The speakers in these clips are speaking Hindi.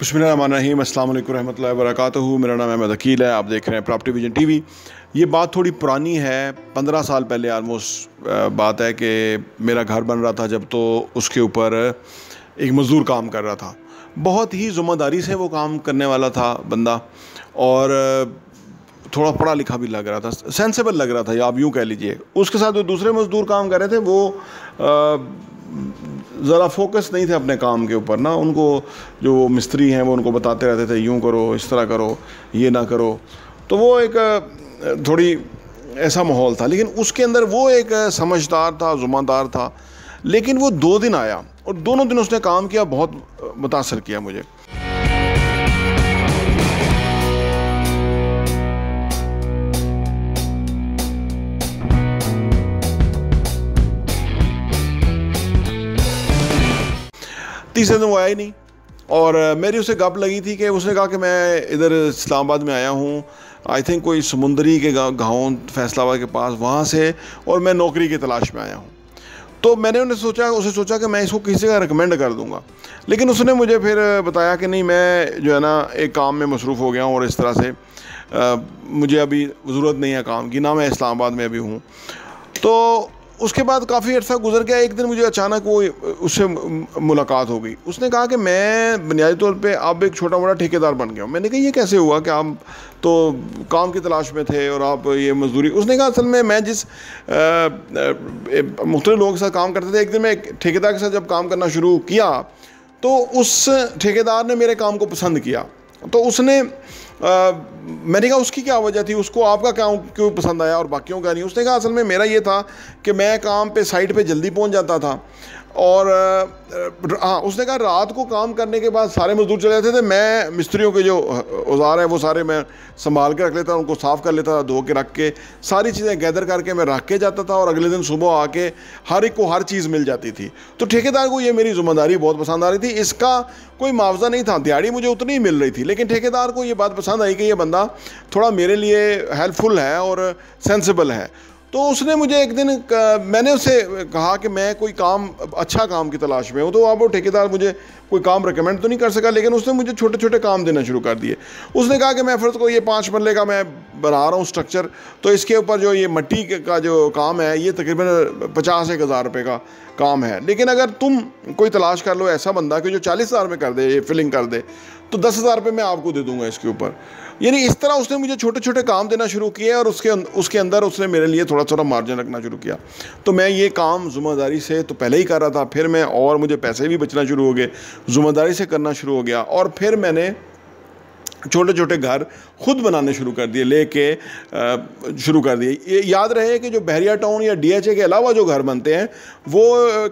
बिस्मिल्लाहिर्रहमानिर्रहीम, अस्सलाम वालेकुम रहमतुल्लाहि व बरकातुहू। मेरा नाम अहमद अकील है। आप देख रहे हैं प्रॉपर्टी विजन टीवी। ये बात थोड़ी पुरानी है, 15 साल पहले आलमोस्ट बात है कि मेरा घर बन रहा था जब, तो उसके ऊपर एक मज़दूर काम कर रहा था। बहुत ही ज़िम्मेदारी से वो काम करने वाला था बंदा, और थोड़ा पढ़ा लिखा भी लग रहा था, सेंसेबल लग रहा था, या आप यूँ कह लीजिए। उसके साथ जो दूसरे मज़दूर काम कर रहे थे वो ज़रा फोकस नहीं थे अपने काम के ऊपर ना। उनको जो मिस्त्री हैं वो उनको बताते रहते थे, यूँ करो, इस तरह करो, ये ना करो। तो वो एक थोड़ी ऐसा माहौल था, लेकिन उसके अंदर वो एक समझदार था, ज़िम्मेदार था। लेकिन वो 2 दिन आया और दोनों दिन उसने काम किया, बहुत मुतासर किया मुझे। तीसरे दिन वो आया ही नहीं, और मेरी उसे गप लगी थी कि उसने कहा कि मैं इधर इस्लामाबाद में आया हूँ, आई थिंक कोई समुंदरी के गाँव फैसलाबाद के पास, वहाँ से, और मैं नौकरी की तलाश में आया हूँ। तो मैंने उसे सोचा कि मैं इसको किसी का रिकमेंड कर दूँगा। लेकिन उसने मुझे फिर बताया कि नहीं, मैं जो है ना एक काम में मसरूफ़ हो गया हूँ, और इस तरह से मुझे अभी ज़रूरत नहीं है काम की, ना मैं इस्लामाबाद में अभी हूँ। तो उसके बाद काफ़ी अर्सा गुजर गया। एक दिन मुझे अचानक वो उससे मुलाकात हो गई। उसने कहा कि मैं बुनियादी तौर पे अब एक छोटा मोटा ठेकेदार बन गया हूँ। मैंने कहा ये कैसे हुआ कि आप तो काम की तलाश में थे और आप ये मजदूरी। उसने कहा असल में मैं जिस मुख्तलिफ लोगों के साथ काम करते थे, एक दिन मैं एक ठेकेदार के साथ जब काम करना शुरू किया तो उस ठेकेदार ने मेरे काम को पसंद किया। तो उसने मैंने कहा उसकी क्या वजह थी, उसको आपका काम क्यों पसंद आया और बाकियों का नहीं। उसने कहा असल में मेरा ये था कि मैं काम पे साइट पे जल्दी पहुंच जाता था, और हाँ, उसने कहा रात को काम करने के बाद सारे मजदूर चले जाते थे, मैं मिस्त्रियों के जो औजार हैं वो सारे मैं संभाल के रख लेता, उनको साफ़ कर लेता था, धो के रख के सारी चीज़ें गैदर करके मैं रख के जाता था, और अगले दिन सुबह आके हर एक को हर चीज़ मिल जाती थी। तो ठेकेदार को ये मेरी ज़िम्मेदारी बहुत पसंद आ रही थी। इसका कोई मुआवजा नहीं था, दिहाड़ी मुझे उतनी ही मिल रही थी, लेकिन ठेकेदार को ये बात पसंद आई कि ये बंदा थोड़ा मेरे लिए हेल्पफुल है और सेंसिबल है। तो उसने मुझे एक दिन मैंने उससे कहा कि मैं कोई काम, अच्छा काम की तलाश में हूँ। तो अब वो ठेकेदार मुझे कोई काम रिकमेंड तो नहीं कर सका, लेकिन उसने मुझे छोटे छोटे काम देना शुरू कर दिए। उसने कहा कि मैं फ़र्ज़ को ये 5 मरले का मैं बना रहा हूँ स्ट्रक्चर, तो इसके ऊपर जो ये मिट्टी का जो काम है ये तकरीबन 50-1 हज़ार रुपये का काम है, लेकिन अगर तुम कोई तलाश कर लो ऐसा बंदा कि जो 40 हज़ार में कर दे, ये फिलिंग कर दे, तो 10 हज़ार रुपये मैं आपको दे दूँगा इसके ऊपर। यानी इस तरह उसने मुझे छोटे छोटे काम देना शुरू किए, और उसके अंदर उसने मेरे लिए थोड़ा थोड़ा मार्जिन रखना शुरू किया। तो मैं ये काम ज़िम्मेदारी से तो पहले ही कर रहा था, फिर मैं, और मुझे पैसे भी बचना शुरू हो गए, ज़िम्मेदारी से करना शुरू हो गया, और फिर मैंने छोटे छोटे घर खुद बनाने शुरू कर दिए, लेके शुरू कर दिए। ये याद रहे कि जो बहरिया टाउन या DHA के अलावा जो घर बनते हैं वो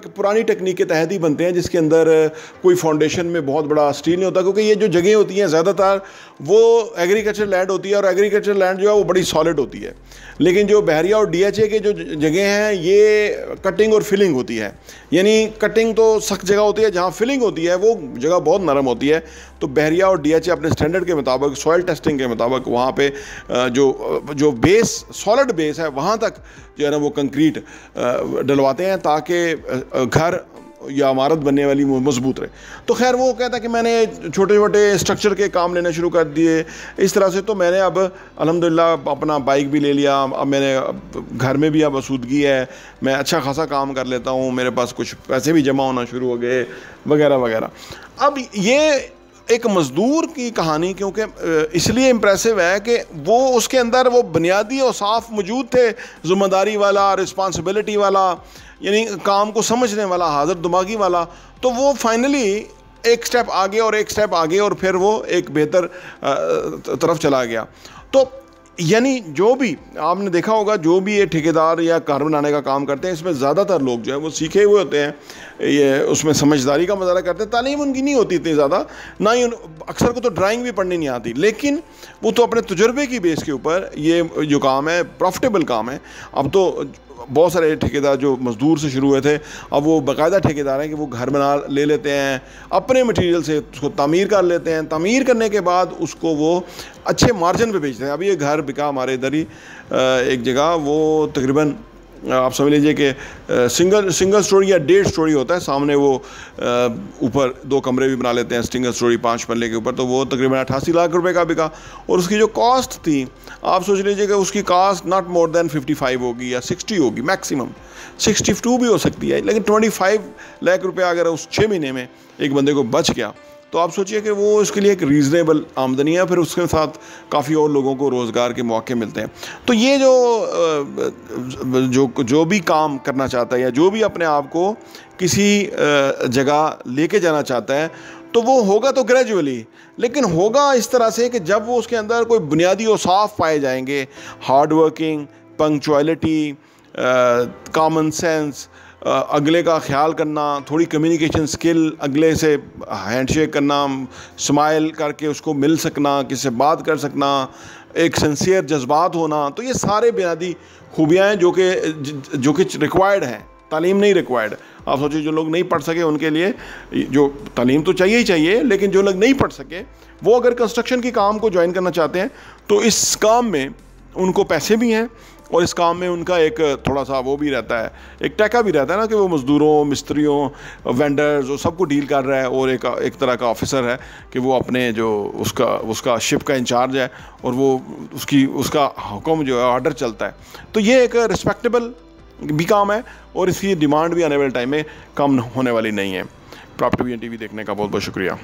पुरानी टेक्निक के तहत ही बनते हैं, जिसके अंदर कोई फाउंडेशन में बहुत बड़ा स्टील नहीं होता, क्योंकि ये जो जगह होती हैं ज़्यादातर वो एग्रीकल्चर लैंड होती है, और एग्रीकल्चर लैंड जो है वो बड़ी सॉलिड होती है। लेकिन जो बहरिया और DHA के जो जगह हैं ये कटिंग और फिलिंग होती है। यानी कटिंग तो सख्त जगह होती है, जहाँ फिलिंग होती है वो जगह बहुत नरम होती है। तो बहरिया और DHA अपने स्टैंडर्ड के मुताबिक, सॉइल टेस्टिंग के मुताबिक, वहाँ पे जो बेस, सॉलिड बेस है, वहाँ तक जो है ना वो कंक्रीट डलवाते हैं, ताकि घर या इमारत बनने वाली मजबूत रहे। तो खैर वो कहता है कि मैंने छोटे छोटे स्ट्रक्चर के काम लेना शुरू कर दिए इस तरह से। तो मैंने अब अल्हम्दुलिल्लाह अपना बाइक भी ले लिया, अब मैंने घर में भी अब आसूदगी है, मैं अच्छा खासा काम कर लेता हूँ, मेरे पास कुछ पैसे भी जमा होना शुरू हो गए, वगैरह वगैरह। अब ये एक मज़दूर की कहानी क्योंकि इसलिए इम्प्रेसिव है कि वो उसके अंदर वो बुनियादी और साफ मौजूद थे, ज़िम्मेदारी वाला, रिस्पॉन्सिबिलिटी वाला, यानी काम को समझने वाला, हाज़िर दिमागी वाला। तो वो फाइनली एक स्टेप आगे और एक स्टेप आगे, और फिर वो एक बेहतर तरफ चला गया। तो यानी जो भी आपने देखा होगा, जो भी ये ठेकेदार या घर बनाने का काम करते हैं, इसमें ज़्यादातर लोग जो है वो सीखे हुए होते हैं, ये उसमें समझदारी का मुजाहरा करते हैं। तालीम उनकी नहीं होती इतनी ज़्यादा, ना ही अक्सर को तो ड्राइंग भी पढ़नी नहीं आती, लेकिन वो तो अपने तजुर्बे की बेस के ऊपर ये जो काम है प्रॉफिटेबल काम है। अब तो बहुत सारे ठेकेदार जो मज़दूर से शुरू हुए थे, अब वो बाकायदा ठेकेदार हैं कि वो घर बना ले लेते हैं, अपने मटेरियल से उसको तामीर कर लेते हैं, तामीर करने के बाद उसको वो अच्छे मार्जिन पे बेचते हैं। अब ये घर बिका हमारे इधर ही एक जगह, वो तकरीबन आप समझ लीजिए कि सिंगल स्टोरी या 1.5 स्टोरी होता है, सामने वो ऊपर 2 कमरे भी बना लेते हैं सिंगल स्टोरी 5 पल्ले के ऊपर, तो वो तकरीबन 88 लाख रुपए का बिका। और उसकी जो कॉस्ट थी, आप सोच लीजिए कि उसकी कॉस्ट नॉट मोर देन 55 होगी या 60 होगी, मैक्सिमम 62 भी हो सकती है, लेकिन 25 लाख रुपये अगर उस 6 महीने में एक बंदे को बच गया तो आप सोचिए कि वो इसके लिए एक रीज़नेबल आमदनी है, फिर उसके साथ काफ़ी और लोगों को रोज़गार के मौके मिलते हैं। तो ये जो भी काम करना चाहता है या जो भी अपने आप को किसी जगह लेके जाना चाहता है, तो वो होगा तो ग्रेजुअली, लेकिन होगा इस तरह से कि जब वो उसके अंदर कोई बुनियादी औसाफ पाए जाएंगे, hard working, punctuality, common sense, अगले का ख्याल करना, थोड़ी कम्युनिकेशन स्किल, अगले से हैंडशेक करना, स्माइल करके उसको मिल सकना, किसी से बात कर सकना, एक सिंसियर जज्बात होना, तो ये सारे बुनियादी खूबियाँ हैं जो कि रिक्वायर्ड हैं, तालीम नहीं रिक्वायर्ड। आप सोचिए जो लोग नहीं पढ़ सके उनके लिए जो तालीम तो चाहिए ही चाहिए, लेकिन जो लोग नहीं पढ़ सके वो अगर कंस्ट्रक्शन के काम को ज्वाइन करना चाहते हैं तो इस काम में उनको पैसे भी हैं और इस काम में उनका एक थोड़ा सा वो भी रहता है, एक टैका भी रहता है ना, कि वो मज़दूरों, मिस्त्रियों, वेंडर्स, वो सबको डील कर रहा है, और एक तरह का ऑफिसर है कि वो अपने जो उसका शिप का इंचार्ज है और वो उसका हुक्म जो है ऑर्डर चलता है। तो ये एक रिस्पेक्टेबल भी काम है और इसकी डिमांड भी आने वाले टाइम में कम होने वाली नहीं है। प्रॉपर्टी वीएन टीवी देखने का बहुत बहुत शुक्रिया।